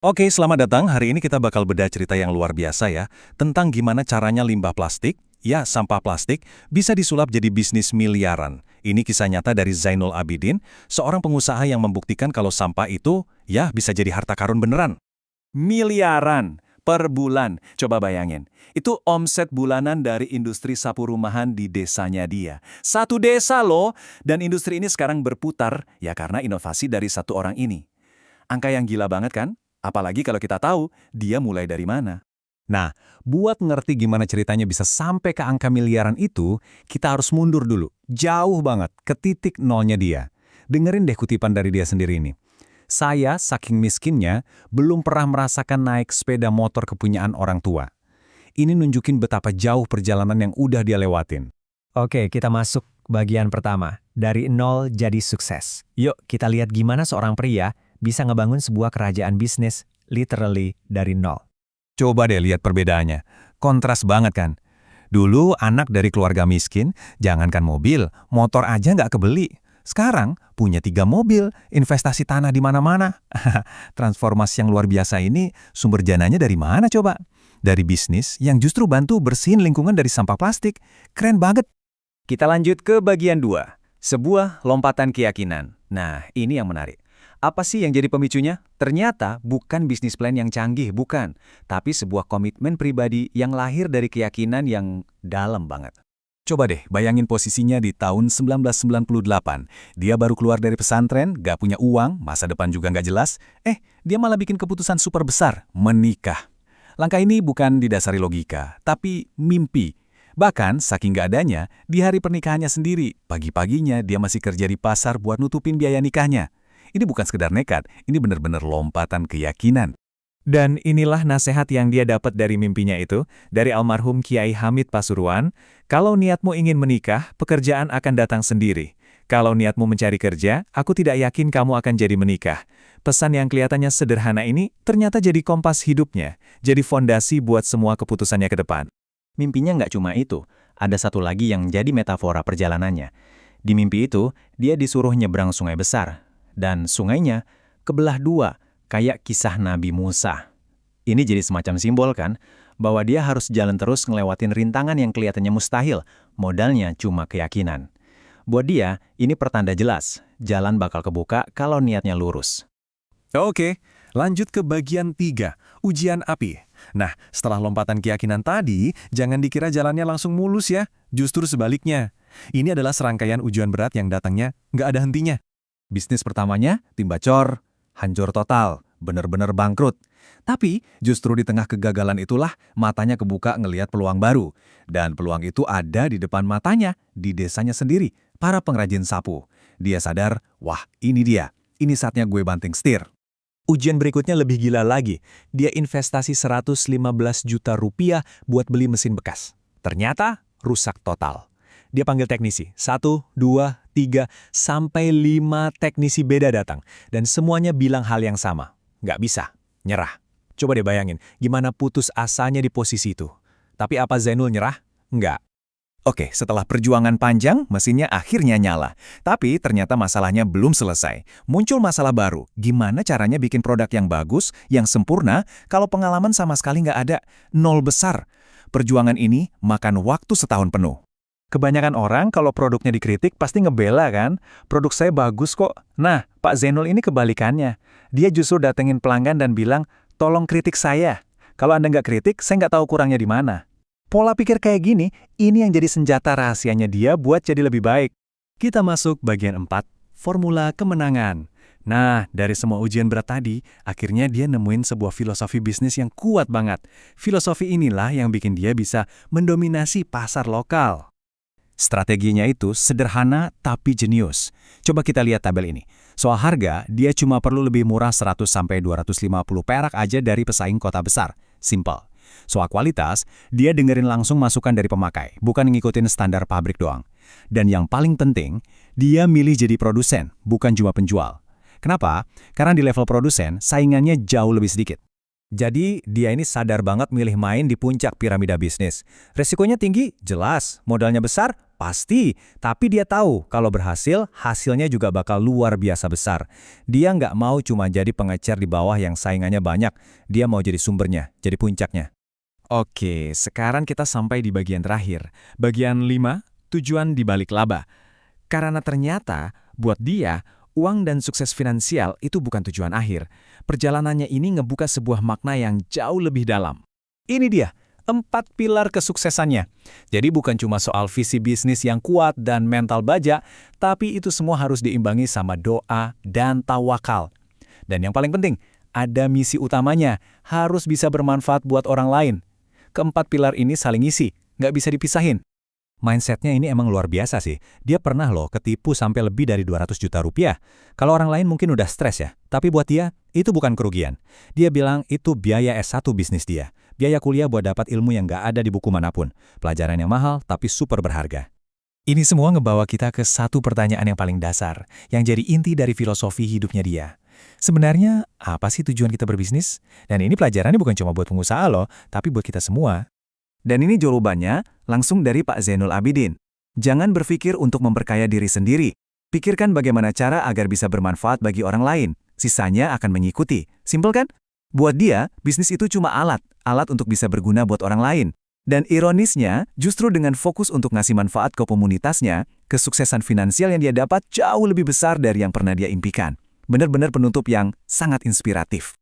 Oke, selamat datang. Hari ini kita bakal bedah cerita yang luar biasa ya, tentang gimana caranya limbah plastik, ya sampah plastik, bisa disulap jadi bisnis miliaran. Ini kisah nyata dari Zainul Abidin, seorang pengusaha yang membuktikan kalau sampah itu, ya bisa jadi harta karun beneran. Miliaran per bulan. Coba bayangin, itu omset bulanan dari industri sapu rumahan di desanya dia. Satu desa loh, dan industri ini sekarang berputar, ya karena inovasi dari satu orang ini. Angka yang gila banget kan? Apalagi kalau kita tahu dia mulai dari mana. Nah, buat ngerti gimana ceritanya bisa sampai ke angka miliaran itu, kita harus mundur dulu, jauh banget, ke titik nolnya dia. Dengerin deh kutipan dari dia sendiri ini. Saya, saking miskinnya, belum pernah merasakan naik sepeda motor kepunyaan orang tua. Ini nunjukin betapa jauh perjalanan yang udah dia lewatin. Oke, kita masuk bagian pertama. Dari nol jadi sukses. Yuk, kita lihat gimana seorang pria bisa ngebangun sebuah kerajaan bisnis literally dari nol. Coba deh lihat perbedaannya. Kontras banget kan? Dulu anak dari keluarga miskin, jangankan mobil, motor aja nggak kebeli. Sekarang punya 3 mobil, investasi tanah di mana-mana. Transformasi yang luar biasa ini sumber dananya dari mana coba? Dari bisnis yang justru bantu bersihin lingkungan dari sampah plastik. Keren banget. Kita lanjut ke bagian 2, sebuah lompatan keyakinan. Nah, ini yang menarik. Apa sih yang jadi pemicunya? Ternyata bukan bisnis plan yang canggih, bukan. Tapi sebuah komitmen pribadi yang lahir dari keyakinan yang dalam banget. Coba deh bayangin posisinya di tahun 1998. Dia baru keluar dari pesantren, gak punya uang, masa depan juga gak jelas. Dia malah bikin keputusan super besar, menikah. Langkah ini bukan didasari logika, tapi mimpi. Bahkan, saking gak adanya, di hari pernikahannya sendiri, pagi-paginya dia masih kerja di pasar buat nutupin biaya nikahnya. Ini bukan sekedar nekat, ini benar-benar lompatan keyakinan. Dan inilah nasihat yang dia dapat dari mimpinya itu, dari almarhum Kiai Hamid Pasuruan, kalau niatmu ingin menikah, pekerjaan akan datang sendiri. Kalau niatmu mencari kerja, aku tidak yakin kamu akan jadi menikah. Pesan yang kelihatannya sederhana ini ternyata jadi kompas hidupnya, jadi fondasi buat semua keputusannya ke depan. Mimpinya nggak cuma itu, ada satu lagi yang jadi metafora perjalanannya. Di mimpi itu, dia disuruh nyebrang sungai besar. Dan sungainya kebelah dua, kayak kisah Nabi Musa. Ini jadi semacam simbol kan, bahwa dia harus jalan terus ngelewatin rintangan yang kelihatannya mustahil, modalnya cuma keyakinan. Buat dia, ini pertanda jelas, jalan bakal kebuka kalau niatnya lurus. Oke, lanjut ke bagian 3, ujian api. Nah, setelah lompatan keyakinan tadi, jangan dikira jalannya langsung mulus ya, justru sebaliknya. Ini adalah serangkaian ujian berat yang datangnya nggak ada hentinya. Bisnis pertamanya, timba cor, hancur total, bener-bener bangkrut. Tapi justru di tengah kegagalan itulah matanya kebuka ngelihat peluang baru. Dan peluang itu ada di depan matanya, di desanya sendiri, para pengrajin sapu. Dia sadar, wah ini dia, ini saatnya gue banting setir. Ujian berikutnya lebih gila lagi. Dia investasi 115 juta rupiah buat beli mesin bekas. Ternyata rusak total. Dia panggil teknisi, 1, 2, 3, sampai 5 teknisi beda datang. Dan semuanya bilang hal yang sama. Nggak bisa, nyerah. Coba deh bayangin, gimana putus asanya di posisi itu. Tapi apa Zainul nyerah? Nggak. Oke, setelah perjuangan panjang, mesinnya akhirnya nyala. Tapi ternyata masalahnya belum selesai. Muncul masalah baru. Gimana caranya bikin produk yang bagus, yang sempurna, kalau pengalaman sama sekali nggak ada? Nol besar. Perjuangan ini makan waktu setahun penuh. Kebanyakan orang kalau produknya dikritik pasti ngebela kan? Produk saya bagus kok. Nah, Pak Zainul ini kebalikannya. Dia justru datengin pelanggan dan bilang, tolong kritik saya. Kalau Anda nggak kritik, saya nggak tahu kurangnya di mana. Pola pikir kayak gini, ini yang jadi senjata rahasianya dia buat jadi lebih baik. Kita masuk bagian 4, formula kemenangan. Nah, dari semua ujian berat tadi, akhirnya dia nemuin sebuah filosofi bisnis yang kuat banget. Filosofi inilah yang bikin dia bisa mendominasi pasar lokal. Strateginya itu sederhana tapi jenius. Coba kita lihat tabel ini. Soal harga, dia cuma perlu lebih murah 100-250 perak aja dari pesaing kota besar. Simple. Soal kualitas, dia dengerin langsung masukan dari pemakai, bukan ngikutin standar pabrik doang. Dan yang paling penting, dia milih jadi produsen, bukan cuma penjual. Kenapa? Karena di level produsen, saingannya jauh lebih sedikit. Jadi, dia ini sadar banget milih main di puncak piramida bisnis. Resikonya tinggi? Jelas. Modalnya besar? Pasti. Tapi dia tahu kalau berhasil, hasilnya juga bakal luar biasa besar. Dia nggak mau cuma jadi pengecer di bawah yang saingannya banyak. Dia mau jadi sumbernya, jadi puncaknya. Oke, sekarang kita sampai di bagian terakhir. Bagian 5, tujuan di balik laba. Karena ternyata, buat dia, uang dan sukses finansial itu bukan tujuan akhir. Perjalanannya ini ngebuka sebuah makna yang jauh lebih dalam. Ini dia, 4 pilar kesuksesannya. Jadi bukan cuma soal visi bisnis yang kuat dan mental baja, tapi itu semua harus diimbangi sama doa dan tawakal. Dan yang paling penting, ada misi utamanya, harus bisa bermanfaat buat orang lain. Keempat pilar ini saling isi, nggak bisa dipisahin. Mindsetnya ini emang luar biasa sih. Dia pernah loh ketipu sampai lebih dari 200 juta rupiah. Kalau orang lain mungkin udah stres ya, tapi buat dia, itu bukan kerugian. Dia bilang itu biaya S1 bisnis dia. Biaya kuliah buat dapat ilmu yang nggak ada di buku manapun. Pelajaran yang mahal, tapi super berharga. Ini semua ngebawa kita ke satu pertanyaan yang paling dasar, yang jadi inti dari filosofi hidupnya dia. Sebenarnya, apa sih tujuan kita berbisnis? Dan ini pelajarannya bukan cuma buat pengusaha loh, tapi buat kita semua. Dan ini jawabannya langsung dari Pak Zainul Abidin. Jangan berpikir untuk memperkaya diri sendiri. Pikirkan bagaimana cara agar bisa bermanfaat bagi orang lain. Sisanya akan mengikuti. Simpel kan? Buat dia, bisnis itu cuma alat untuk bisa berguna buat orang lain. Dan ironisnya, justru dengan fokus untuk ngasih manfaat ke komunitasnya, kesuksesan finansial yang dia dapat jauh lebih besar dari yang pernah dia impikan. Benar-benar penutup yang sangat inspiratif.